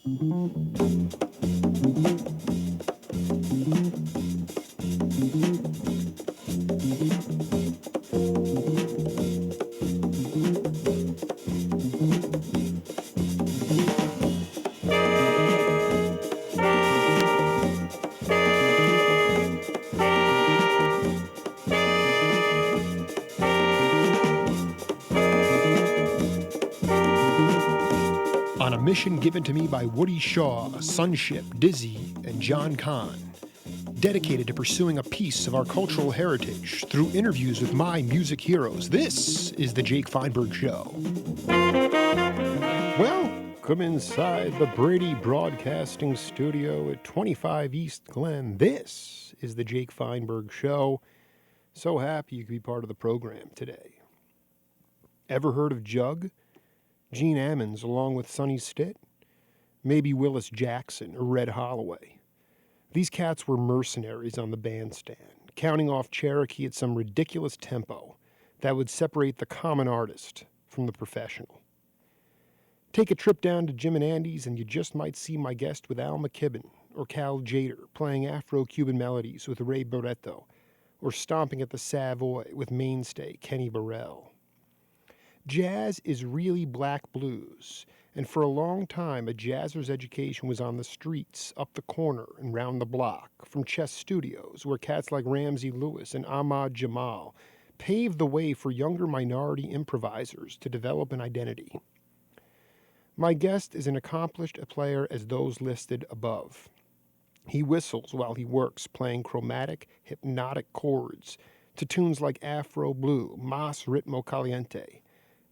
On a mission given to me by Woody Shaw, Sunship, Dizzy, and John Kahn, dedicated to pursuing a piece of our cultural heritage through interviews with my music heroes, this is the Jake Feinberg Show. Welcome inside the Brady Broadcasting Studio at 25 East Glen. This is the Jake Feinberg Show. So happy you could be part of the program today. Ever heard of Jug? Gene Ammons along with Sonny Stitt? Maybe Willis Jackson or Red Holloway. These cats were mercenaries on the bandstand, counting off Cherokee at some ridiculous tempo that would separate the common artist from the professional. Take a trip down to Jim and Andy's and you just might see my guest with McKibbon or Cal Tjader playing Afro Cuban melodies with Ray Barretto, or stomping at the Savoy with mainstay Kenny Burrell. Jazz is really black blues, and for a long time a jazzer's education was on the streets, up the corner and round the block, from Chess Studios, where cats like Ramsey and Ahmad Jamal paved the way for younger minority improvisers to develop an identity. My guest is an accomplished player as those listed above. He whistles while he works, playing chromatic, hypnotic chords to tunes like Afro Blue, Ritmo, Caliente,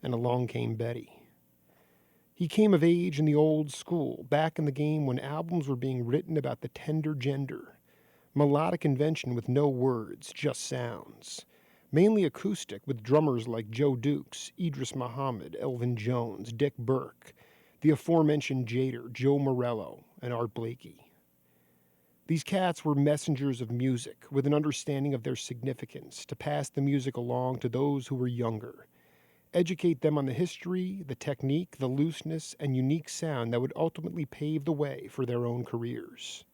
and Along Came Betty. He came of age in the old school, back in the game when albums were being written about the tender gender. Melodic invention with no words, just sounds. Mainly acoustic, with drummers like Joe Dukes, Idris Muhammad, Elvin Jones, Dick Burke, the aforementioned Tjader, Joe Morello, and Art Blakey. These cats were messengers of music, with an understanding of their significance, to pass the music along to those who were younger. Educate them on the history, the technique, the looseness, and unique sound that would ultimately pave the way for their own careers.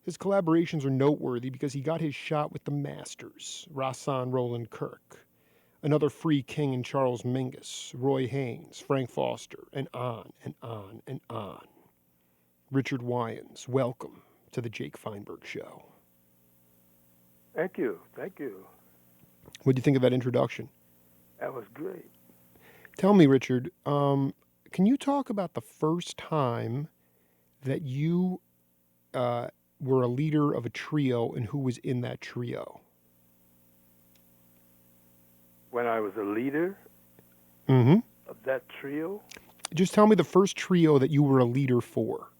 His collaborations are noteworthy because he got his shot with the masters, Rahsaan Roland Kirk, another Free King in Charles Mingus, Roy Haynes, Frank Foster, and on and on and on. Richard Wyands, welcome to the Jake Feinberg Show. Thank you. What do you think of that introduction? That was great. Tell me, Richard, can you talk about the first time that you were a leader of a trio and who was in that trio? When I was a leader Mm-hmm. of that trio? Just tell me the first trio that you were a leader for.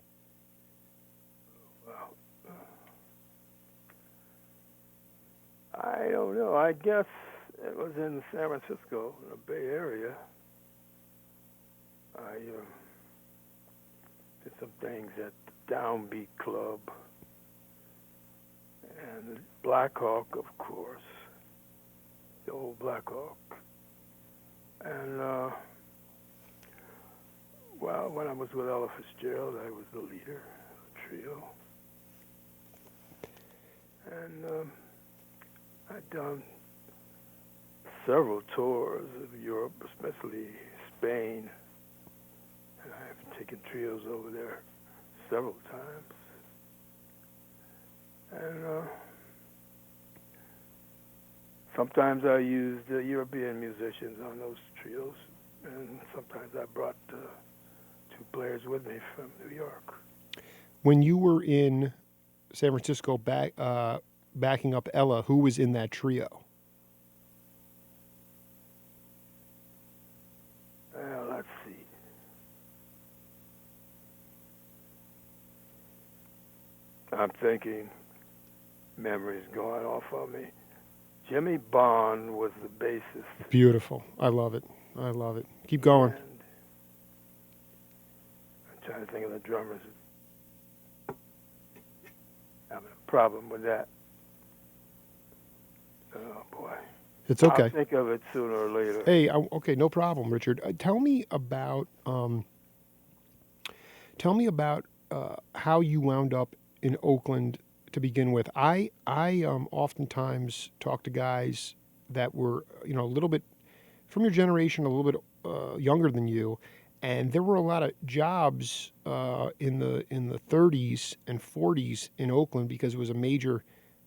Well, I don't know. I guess it was in San Francisco, in the Bay Area. I did some things at the Downbeat Club and Black Hawk, of course, the old Black Hawk. And, well, when I was with Ella Fitzgerald, I was the leader of the trio. And I'd done several tours of Europe, especially Spain, and I've taken trios over there several times. And sometimes I used European musicians on those trios, and sometimes I brought two players with me from New York. When you were in San Francisco backing up Ella, who was in that trio? Well, let's see. I'm thinking, memory's going off on me. Jimmy Bond was the bassist. Beautiful. I love it. Keep going. And I'm trying to think of the drummers. Having a problem with that. Oh, boy. It's okay. I'll think of it sooner or later. Hey, okay, no problem, Richard. Tell me about Tell me about how you wound up in Oakland to begin with. I oftentimes talk to guys that were a little bit from your generation, a little bit younger than you, and there were a lot of jobs in the 30s and 40s in Oakland because it was a major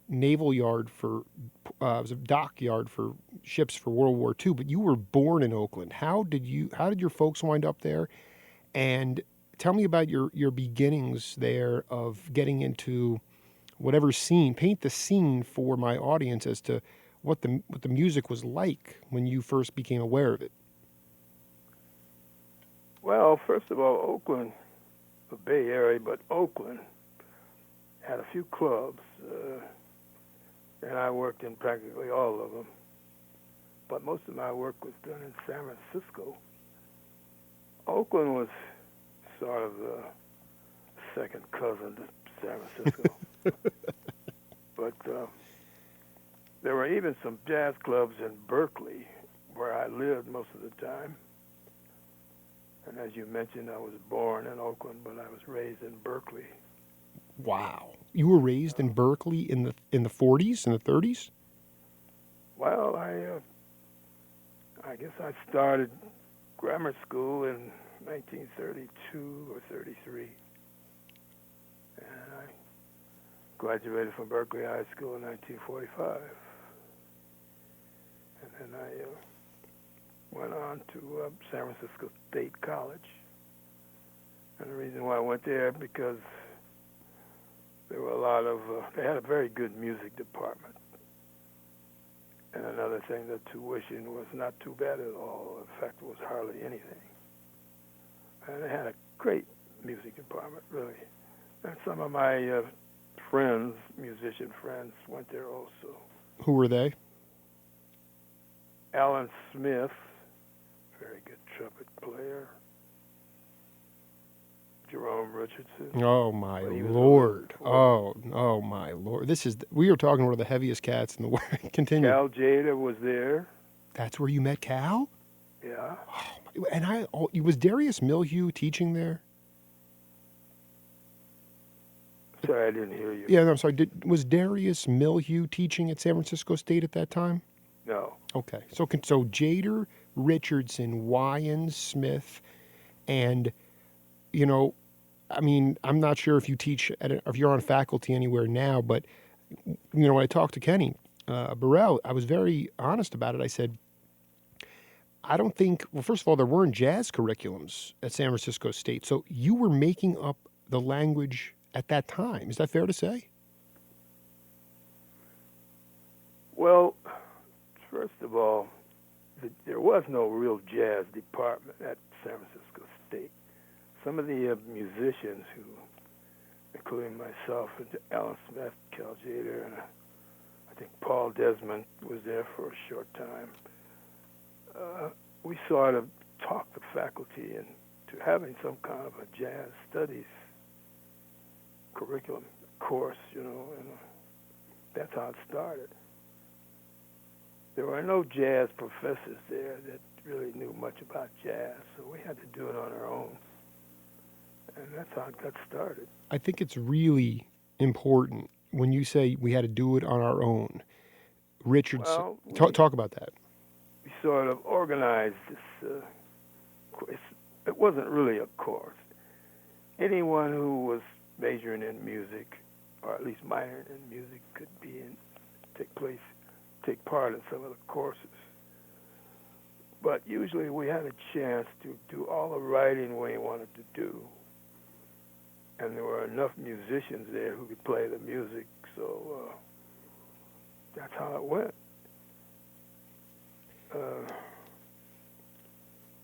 naval yard for it was a dock yard for ships for World War II. But you were born in Oakland. How did your folks wind up there? And tell me about your beginnings there of getting into whatever scene. Paint the scene for my audience as to what the music was like when you first became aware of it. Well, first of all, Oakland, the Bay Area, but Oakland had a few clubs, and I worked in practically all of them. But most of my work was done in San Francisco. Oakland was sort of the second cousin to San Francisco. But there were even some jazz clubs in Berkeley, where I lived most of the time. And as you mentioned, I was born in Oakland, but I was raised in Berkeley. Wow, you were raised in Berkeley in the 40s and the 30s? Well, I guess I started grammar school in 1932 or 33, and I graduated from Berkeley High School in 1945, and then I went on to San Francisco State College. And the reason why I went there because there were a lot of they had a very good music department. And another thing, the tuition was not too bad at all. In fact, it was hardly anything. And they had a great music department, really. And some of my friends, musician friends, went there also. Who were they? Alan Smith, very good trumpet player. Jerome Richardson. Oh my Lord! Oh my Lord! We are talking one of the heaviest cats in the world. Continue. Cal Tjader was there. That's where you met Cal? Yeah. Oh, and was Darius Milhew teaching there? Sorry, I didn't hear you. Yeah, no, I'm sorry. Was Darius Milhew teaching at San Francisco State at that time? No. Okay, so Tjader, Richardson, Wyands, Smith, and I'm not sure if you teach if you're on faculty anywhere now, but when I talked to Kenny Burrell, I was very honest about it. I said, I don't think. Well, first of all, there weren't jazz curriculums at San Francisco State, so you were making up the language at that time. Is that fair to say? Well, first of all, there was no real jazz department at San Francisco State. Some of the musicians who, including myself and Alan Smith, Cal Tjader, and I think Paul Desmond was there for a short time, we sort of talked the faculty into having some kind of a jazz studies curriculum course, and that's how it started. There were no jazz professors there that really knew much about jazz, so we had to do it on our own. And that's how it got started. I think it's really important when you say we had to do it on our own. Richardson, talk about that. We sort of organized this. It wasn't really a course. Anyone who was majoring in music, or at least minoring in music, could take part in some of the courses. But usually we had a chance to do all the writing we wanted to do. And there were enough musicians there who could play the music, so that's how it went.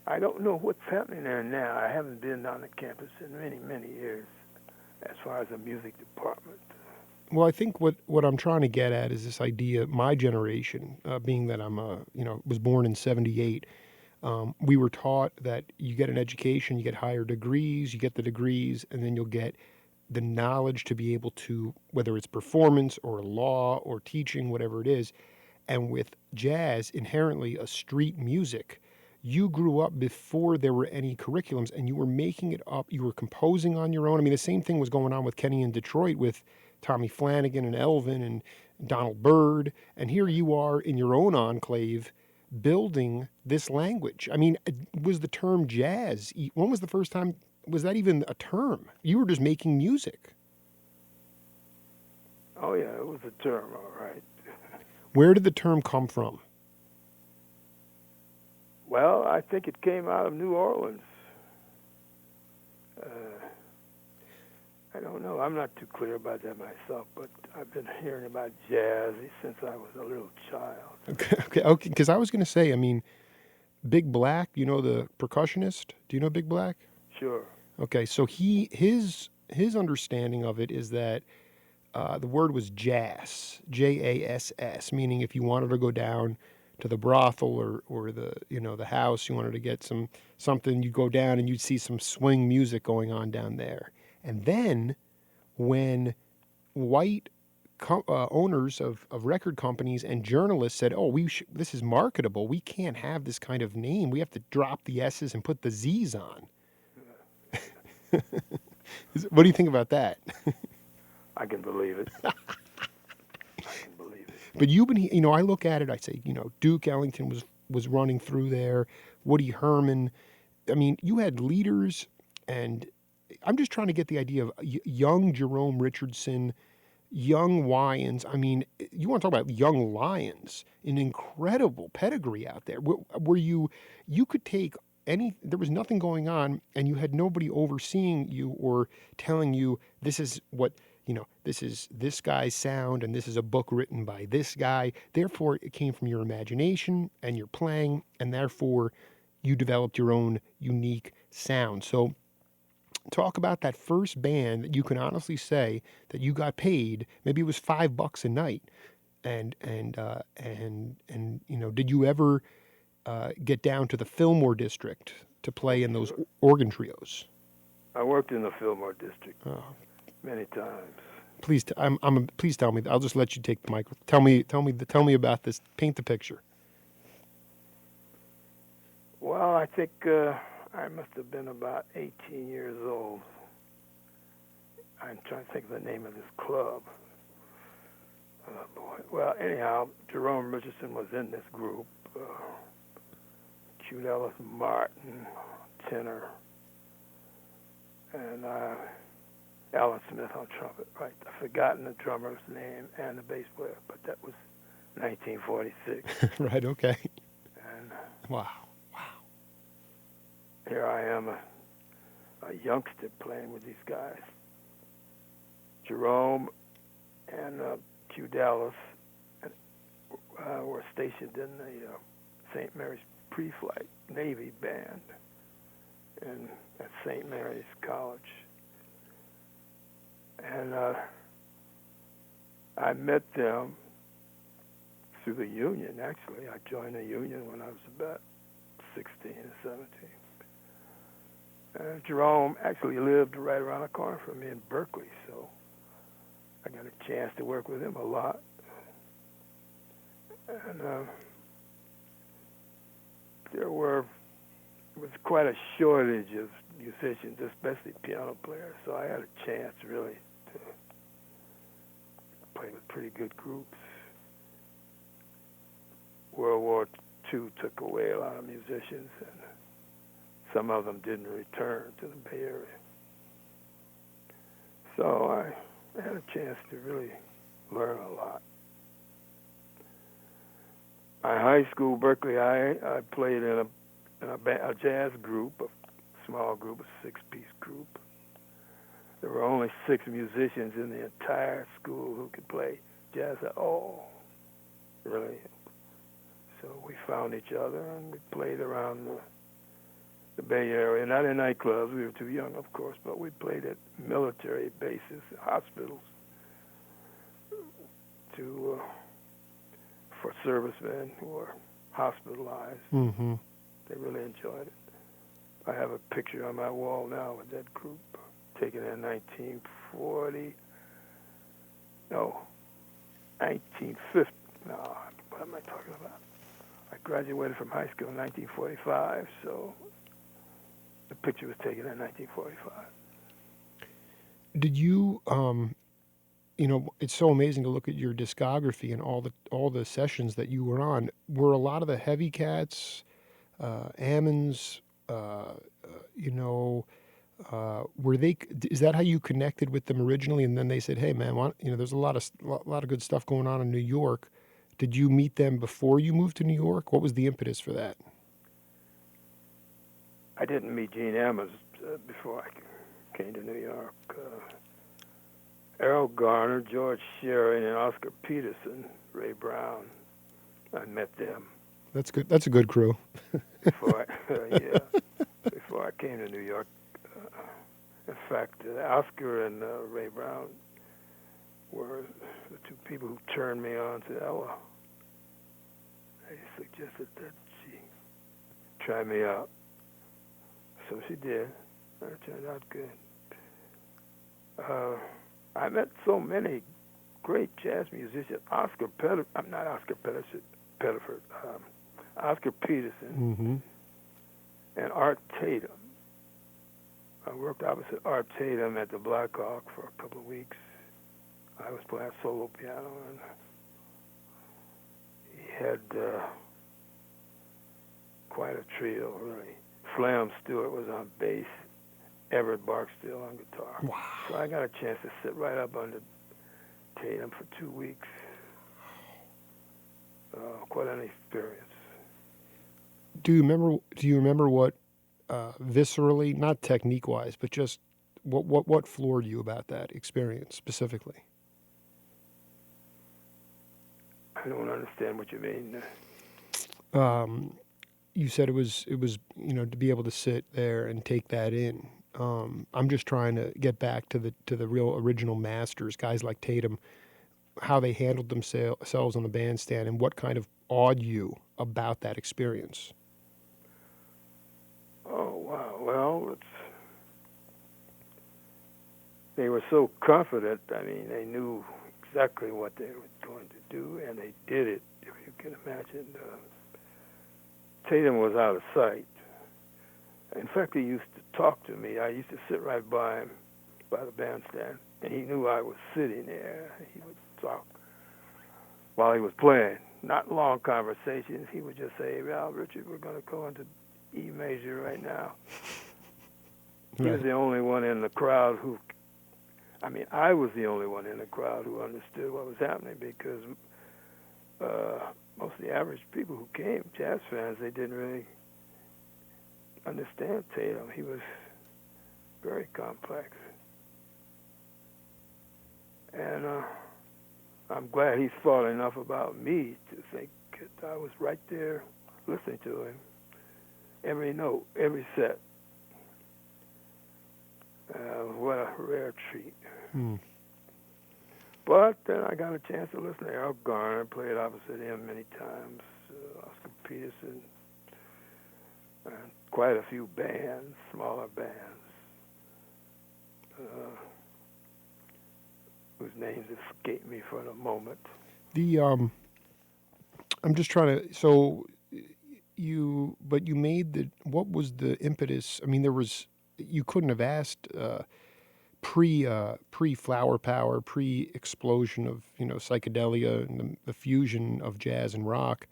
I don't know what's happening there now. I haven't been on the campus in many, many years as far as the music department. Well, I think what I'm trying to get at is this idea, my generation, being that I'm, was born in 78, we were taught that you get an education, you get higher degrees, you get the degrees, and then you'll get the knowledge to be able to, whether it's performance or law or teaching, whatever it is. And with jazz, inherently a street music, you grew up before there were any curriculums and you were making it up. You were composing on your own. I mean, the same thing was going on with Kenny in Detroit with Tommy Flanagan and Elvin and Donald Byrd. And here you are in your own enclave building this language. I mean, was the term jazz, when was the first time, was that even a term? You were just making music. Oh, yeah, it was a term, all right. Where did the term come from? Well, I think it came out of New Orleans. I don't know. I'm not too clear about that myself, but I've been hearing about jazz since I was a little child. Okay. Because I was going to say, I mean, Big Black, you know, the percussionist. Do you know Big Black? Sure. Okay, so his understanding of it is that the word was jass, Jass, meaning if you wanted to go down to the brothel or the the house, you wanted to get something, you'd go down and you'd see some swing music going on down there. And then when white owners of record companies and journalists said, "Oh, this is marketable. We can't have this kind of name. We have to drop the S's and put the Z's on." What do you think about that? I can believe it. I can believe it. But you've been, I look at it, I say, Duke Ellington was running through there, Woody Herman. I mean, you had leaders, and I'm just trying to get the idea of young Jerome Richardson, young Wyands. I mean, you want to talk about young lions, an incredible pedigree out there. Where you could take there was nothing going on, and you had nobody overseeing you or telling you this is what, this is this guy's sound, and this is a book written by this guy. Therefore, it came from your imagination and your playing, and therefore you developed your own unique sound. So talk about that first band that you can honestly say that you got paid. Maybe it was $5 a night, and did you ever get down to the Fillmore district to play in those organ trios? I worked in the Fillmore district many times. Please, please tell me. I'll just let you take the mic. Tell me about this. Paint the picture. Well, I think I must have been about 18 years old. I'm trying to think of the name of this club. Boy. Well, anyhow, Jerome Richardson was in this group. Ellis Martin, tenor, and Alan Smith on trumpet. Right, I've forgotten the drummer's name and the bass player, but that was 1946. Right. Okay. And wow. Here I am, a youngster playing with these guys. Jerome and Dallas were stationed in the St. Mary's Pre-Flight Navy Band at St. Mary's College. And I met them through the union, actually. I joined the union when I was about 16 or 17. And Jerome actually lived right around the corner from me in Berkeley, so I got a chance to work with him a lot. And there was quite a shortage of musicians, especially piano players, so I had a chance really to play with pretty good groups. World War II took away a lot of musicians, and some of them didn't return to the Bay Area. So I had a chance to really learn a lot. My high school, Berkeley High, I played in a jazz group, a small group, a six-piece group. There were only 6 musicians in the entire school who could play jazz at all, really. So we found each other and we played around the Bay Area, not in nightclubs. We were too young, of course, but we played at military bases, hospitals, for servicemen who were hospitalized. Mm-hmm. They really enjoyed it. I have a picture on my wall now with that group, taken in 1940. No, 1950. No, what am I talking about? I graduated from high school in 1945, so the picture was taken in 1945. Did you, it's so amazing to look at your discography and all the sessions that you were on. Were a lot of the heavy cats, Ammons, you know, were they? Is that how you connected with them originally? And then they said, "Hey, man, there's a lot of good stuff going on in New York." Did you meet them before you moved to New York? What was the impetus for that? I didn't meet Gene Ammons before I came to New York. Errol Garner, George Shearing, and Oscar Peterson, Ray Brown. I met them. That's good. That's a good crew. Before I came to New York. In fact, Oscar and Ray Brown were the two people who turned me on to Ella. They suggested that she try me out. So she did, and it turned out good. I met so many great jazz musicians. Oscar Peterson, and Art Tatum. I worked opposite Art Tatum at the Black Hawk for a couple of weeks. I was playing solo piano, and he had quite a trio, really. Flam Stewart was on bass, Everett Barksdale on guitar. Wow. So I got a chance to sit right up under Tatum for 2 weeks. Quite an experience. Do you remember what viscerally, not technique-wise, but just what floored you about that experience specifically? I don't understand what you mean. You said it was to be able to sit there and take that in. I'm just trying to get back to the real original masters, guys like Tatum, how they handled themselves on the bandstand, and what kind of awed you about that experience. Oh, wow. Well, they were so confident. I mean, they knew exactly what they were going to do, and they did it, if you can imagine. Tatum was out of sight. In fact, he used to talk to me. I used to sit right by him, by the bandstand, and he knew I was sitting there. He would talk while he was playing. Not long conversations. He would just say, "Well, Richard, we're going to go into E major right now." He was the only one in the crowd I was the only one in the crowd who understood what was happening, because most of the average people who came, jazz fans, they didn't really understand Tatum. He was very complex. And I'm glad he's thought enough about me to think that I was right there listening to him. Every note, every set. What a rare treat. But then I got a chance to listen to Errol Garner, played opposite him many times, Oscar Peterson, and quite a few bands, smaller bands, whose names escape me for the moment. I'm just trying to, so but you made what was the impetus? I mean, you couldn't have asked pre-flower power, pre-explosion of psychedelia and the fusion of jazz and rock.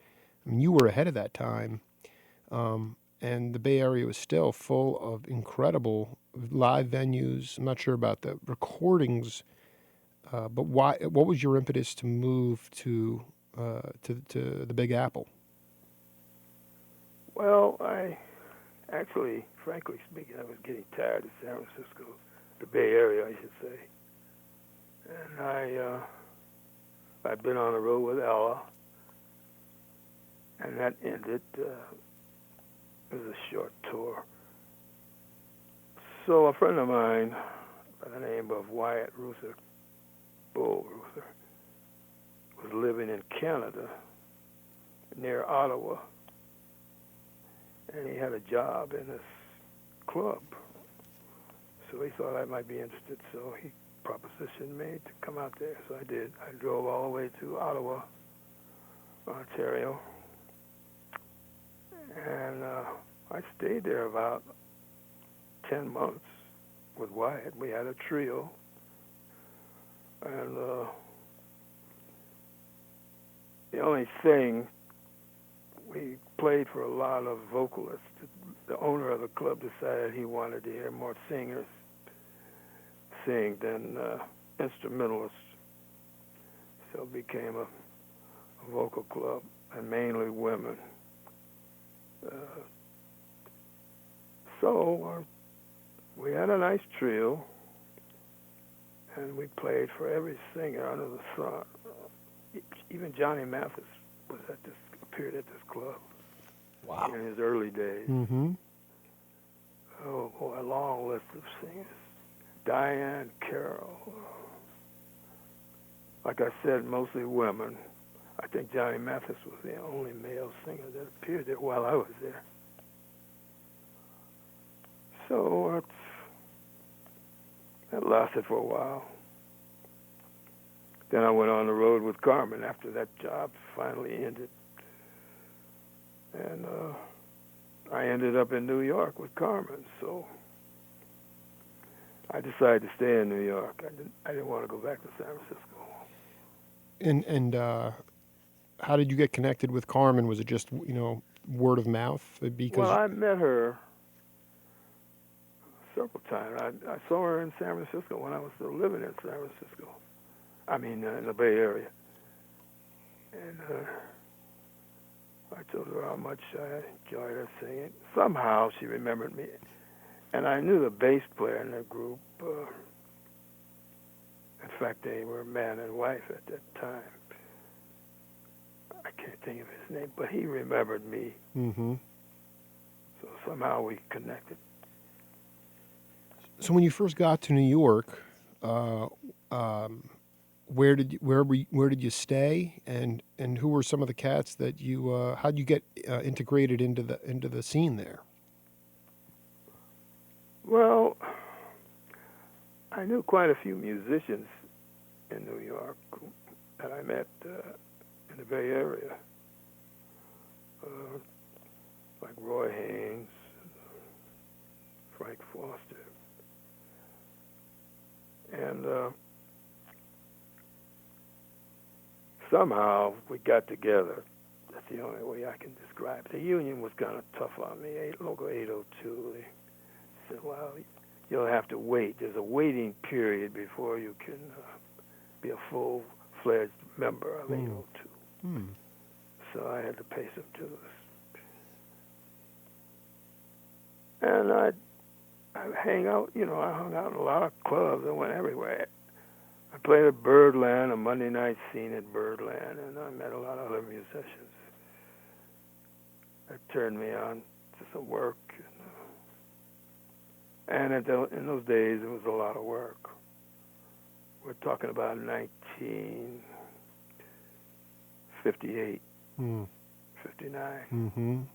I mean, you were ahead of that time, and the Bay Area was still full of incredible live venues. I'm not sure about the recordings, but why? What was your impetus to move to the Big Apple? Well, I actually, frankly speaking, I was getting tired of San Francisco, the Bay Area, I should say. And I'd been on the road with Ella, and that ended. It was a short tour. So a friend of mine by the name of Wyatt Ruther, Bull Ruther, was living in Canada near Ottawa, and he had a job in this club. So he thought I might be interested, so he propositioned me to come out there. So I did. I drove all the way to Ottawa, Ontario, And I stayed there about 10 months with Wyatt. We had a trio. And the only thing, we played for a lot of vocalists. The owner of the club decided he wanted to hear more singers sing than instrumentalists. So it became a vocal club, and mainly women. So we had a nice trio, and we played for every singer under the sun. Even Johnny Mathis appeared at this club. Wow. In his early days. Mm-hmm. Oh boy, a long list of singers. Diane Carroll. Like I said, mostly women. I think Johnny Mathis was the only male singer that appeared there while I was there. So that lasted for a while. Then I went on the road with Carmen after that job finally ended. And I ended up in New York with Carmen, so I decided to stay in New York. I didn't want to go back to San Francisco. And how did you get connected with Carmen? Was it just, word of mouth? Because Well, I met her several times. I saw her in San Francisco when I was still living in San Francisco. I mean, in the Bay Area. And I told her how much I enjoyed her singing. Somehow she remembered me. And I knew the bass player in the group. In fact, they were man and wife at that time. I can't think of his name, but he remembered me. Mm-hmm. So somehow we connected. So when you first got to New York, where did you stay, and who were some of the cats that you how'd you get integrated into the scene there? Well, I knew quite a few musicians in New York that I met in the Bay Area, like Roy Haynes, Frank Foster, and somehow we got together. That's the only way I can describe it. The union was kind of tough on me. Local 802, they said, well, you'll have to wait. There's a waiting period before you can be a full-fledged member of 802. Mm. So I had to pay some dues. And I hang out, I hung out in a lot of clubs. I went everywhere. I played at Birdland, a Monday night scene at Birdland, and I met a lot of other musicians. That turned me on to some work. And in those days, it was a lot of work. We're talking about 1958, 59. Mm-hmm.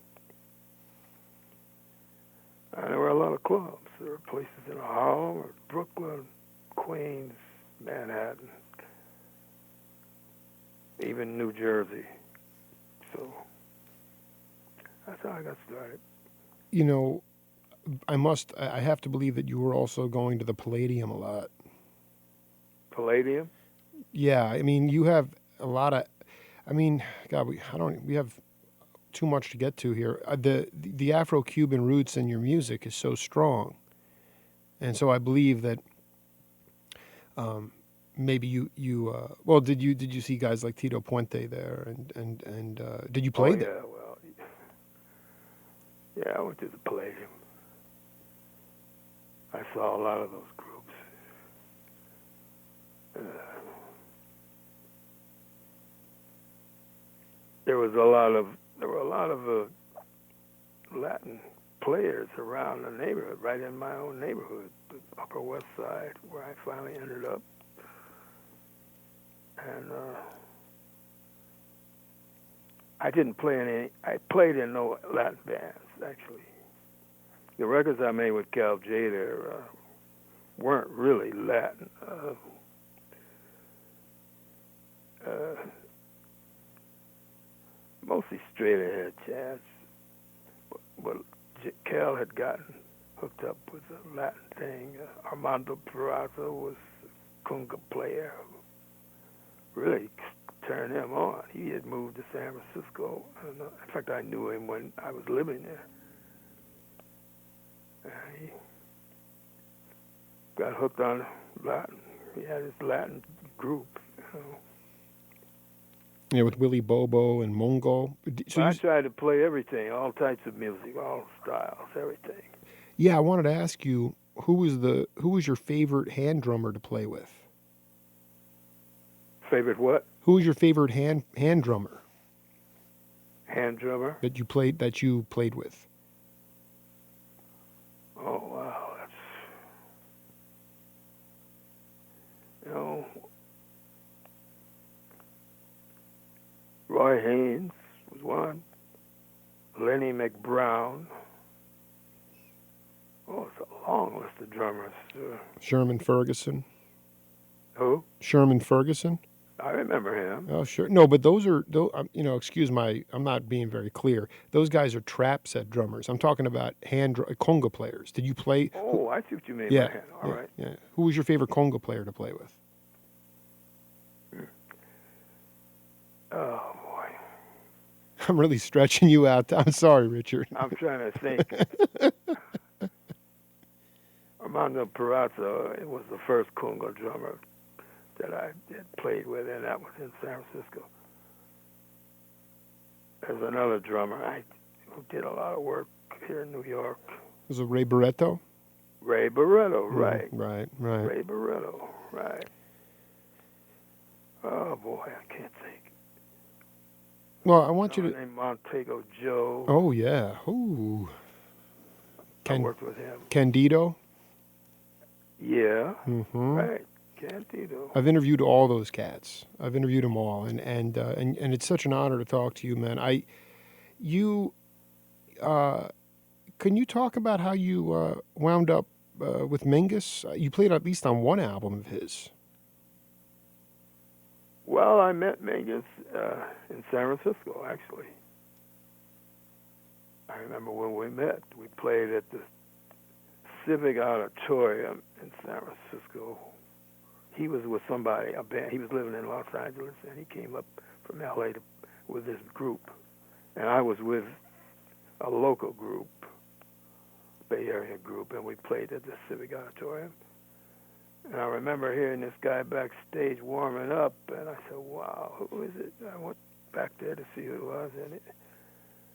And there were a lot of clubs. There were places in Harlem, or Brooklyn, Queens, Manhattan, even New Jersey. So that's how I got started. I have to believe that you were also going to the Palladium a lot. Palladium? Yeah, I mean, you have a lot of, God, we have too much to get to here. The Afro Cuban roots in your music is so strong, and so I believe that maybe you well, did you see guys like Tito Puente there, and did you play there? Yeah, I went to the Palladium. I saw a lot of those groups. There were a lot of Latin players around the neighborhood, right in my own neighborhood, the Upper West Side, where I finally ended up. And I didn't play in any. I played in no Latin bands, actually. The records I made with Cal Tjader weren't really Latin. Mostly straight ahead jazz. Cal had gotten hooked up with a Latin thing. Armando Peraza was a conga player. Really turned him on. He had moved to San Francisco. And, in fact, I knew him when I was living there. And he got hooked on Latin. He had his Latin group, you know. Yeah, with Willie Bobo and Mongo. So I tried to play everything, all types of music, all styles, everything. yeah, I wanted to ask you, who was your favorite hand drummer to play with? Favorite what? Who was your favorite hand drummer? Hand drummer? That you played with? Oh wow, that's, you know, Roy Haynes was one. Lenny McBrown. Oh, it's a long list of drummers. Sherman Ferguson. Who? Sherman Ferguson. I remember him. Oh, sure. No, but those are, you know, excuse I'm not being very clear. Those guys are trap set drummers. I'm talking about conga players. Did you play? Oh, I see what you mean Yeah. by hand. All right. Yeah. Who was your favorite conga player to play with? Oh, boy. I'm really stretching you out. I'm sorry, Richard. I'm trying to think. Armando Peraza was the first conga drummer that I had played with, and that was in San Francisco. There's another drummer who did a lot of work here in New York. Was it Ray Barretto? Ray Barretto, right. Right. Ray Barretto, right. Oh, boy, I can't think. Well, I want you to... named Montego Joe. Oh, yeah. Ooh. I worked with him. Candido? Yeah, Mm-hmm. right. Candido. I've interviewed all those cats. I've interviewed them all, and it's such an honor to talk to you, man. Can you talk about how you wound up with Mingus? You played at least on one album of his. Well, I met Mingus in San Francisco, actually. I remember when we met. We played at the Civic Auditorium in San Francisco. He was with somebody, a band. He was living in Los Angeles, and he came up from L.A. with this group. And I was with a local group, Bay Area group, and we played at the Civic Auditorium. And I remember hearing this guy backstage warming up, and I said, wow, who is it? I went back there to see who it was, and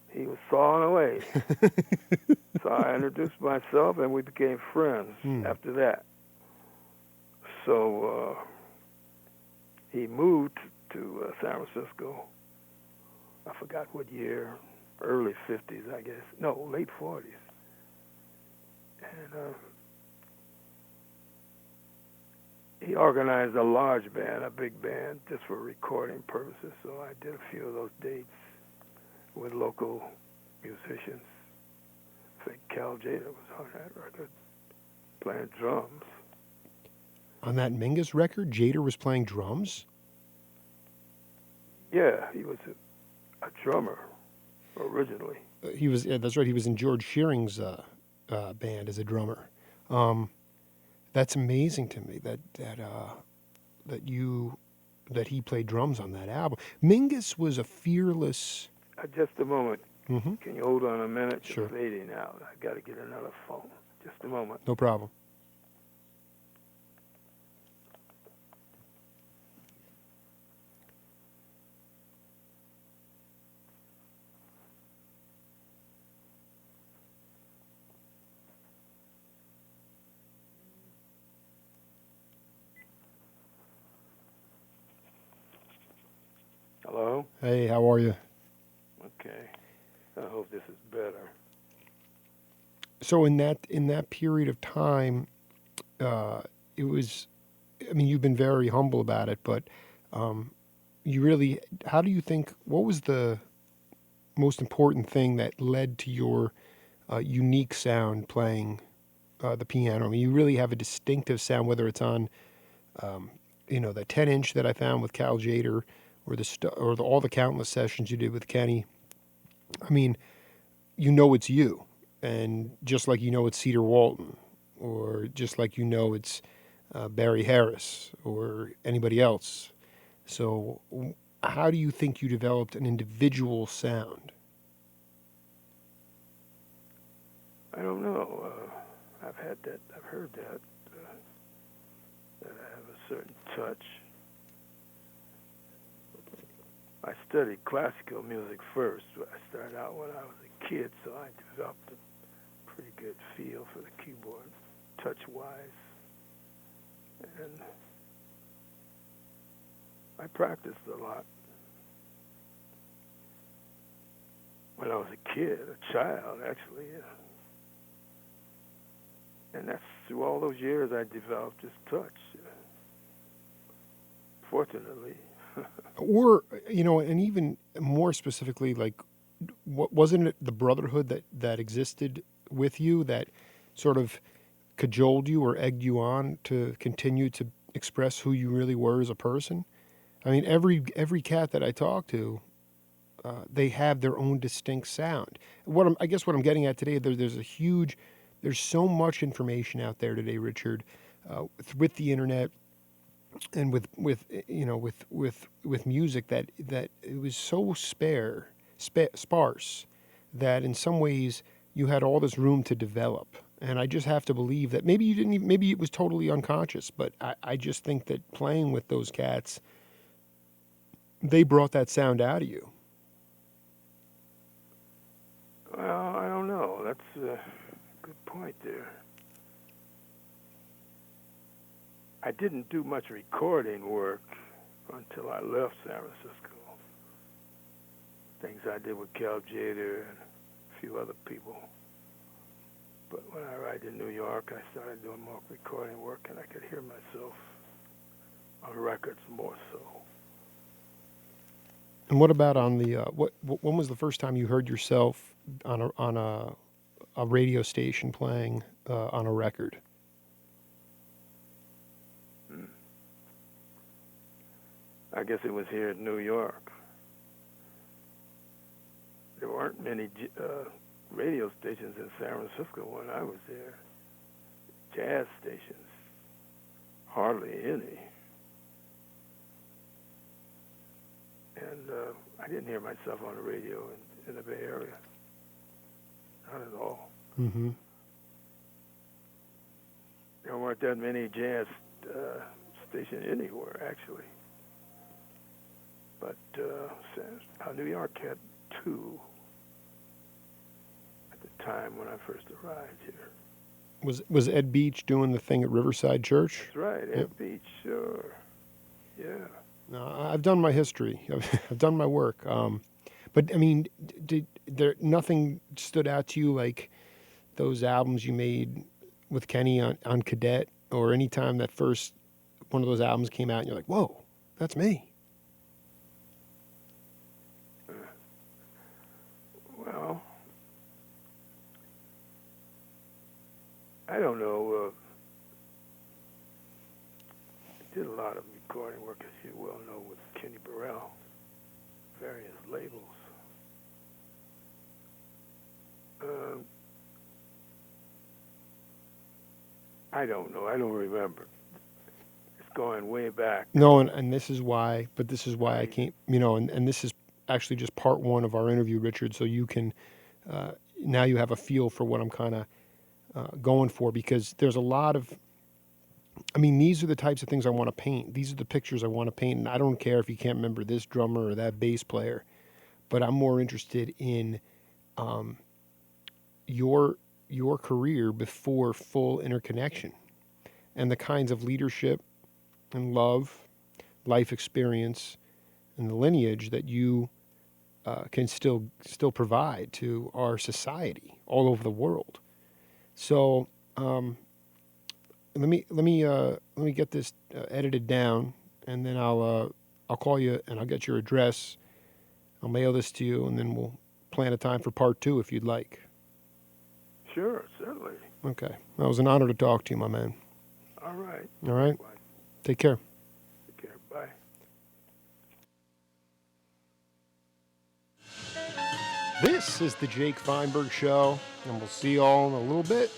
he was sawing away. So I introduced myself, and we became friends after that. So he moved to San Francisco. I forgot what year, early 50s, I guess. No, late 40s. And he organized a large band, a big band, just for recording purposes. So I did a few of those dates with local musicians. I think Cal Tjader was on that record, playing drums. On that Mingus record, Tjader was playing drums? Yeah, he was a drummer originally. He was. Yeah, that's right. He was in George Shearing's band as a drummer. That's amazing to me that he played drums on that album. Mingus was a fearless. Just a moment. Mm-hmm. Can you hold on a minute? Sure. It's fading out. I got to get another phone. Just a moment. No problem. Hello? Hey, how are you? Okay. I hope this is better. So in that period of time, it was. I mean, you've been very humble about it, but you really. How do you think? What was the most important thing that led to your unique sound playing the piano? I mean, you really have a distinctive sound, whether it's on, the 10-inch that I found with Cal Tjader, or all the countless sessions you did with Kenny. I mean, it's you, and just like you know it's Cedar Walton, or just like you know it's Barry Harris or anybody else. So, how do you think you developed an individual sound? I don't know. I've had that. I've heard that. That I have a certain touch. I studied classical music first. I started out when I was a kid, so I developed a pretty good feel for the keyboard, touch-wise. And I practiced a lot. When I was a kid, a child, actually. And that's through all those years I developed this touch. Fortunately. Or, you know, and even more specifically, like, wasn't it the brotherhood that existed with you that sort of cajoled you or egged you on to continue to express who you really were as a person? I mean, every cat that I talk to, they have their own distinct sound. I guess what I'm getting at today, there's so much information out there today, Richard, with the internet and with music that it was so sparse that in some ways you had all this room to develop. And I just have to believe that maybe you didn't even, maybe it was totally unconscious, but I just think that playing with those cats, they brought that sound out of you. Well, I don't know. That's a good point there. I didn't do much recording work until I left San Francisco. Things I did with Cal Tjader and a few other people. But when I arrived in New York, I started doing more recording work, and I could hear myself on records more so. And what about on the when was the first time you heard yourself on a radio station playing on a record? I guess it was here in New York. There weren't many radio stations in San Francisco when I was there. Jazz stations, hardly any. And I didn't hear myself on the radio in the Bay Area. Not at all. Mm-hmm. There weren't that many jazz stations anywhere, actually. But New York had two at the time when I first arrived here. Was Ed Beach doing the thing at Riverside Church? That's right, Ed Beach, sure. Yeah. No, I've done my history. I've done my work. But I mean, did there nothing stood out to you like those albums you made with Kenny on Cadet, or any time that first one of those albums came out and you're like, whoa, that's me? Well, I don't know. I did a lot of recording work, as you well know, with Kenny Burrell, various labels. I don't know. I don't remember. It's going way back. No, and this is why, but this is why I can't, and this is actually just part one of our interview, Richard, so you can, now you have a feel for what I'm kind of going for, because there's a lot of, these are the types of things I want to paint. These are the pictures I want to paint, and I don't care if you can't remember this drummer or that bass player, but I'm more interested in your career before full interconnection and the kinds of leadership and love, life experience, and the lineage that you can still provide to our society all over the world. So let me get this edited down, and then I'll call you and I'll get your address. I'll mail this to you, and then we'll plan a time for part 2 if you'd like. Sure, certainly. Okay. Well, it was an honor to talk to you, my man. All right. All right. Bye. Take care. Take care. Bye. This is the Jake Feinberg Show. And we'll see y'all in a little bit.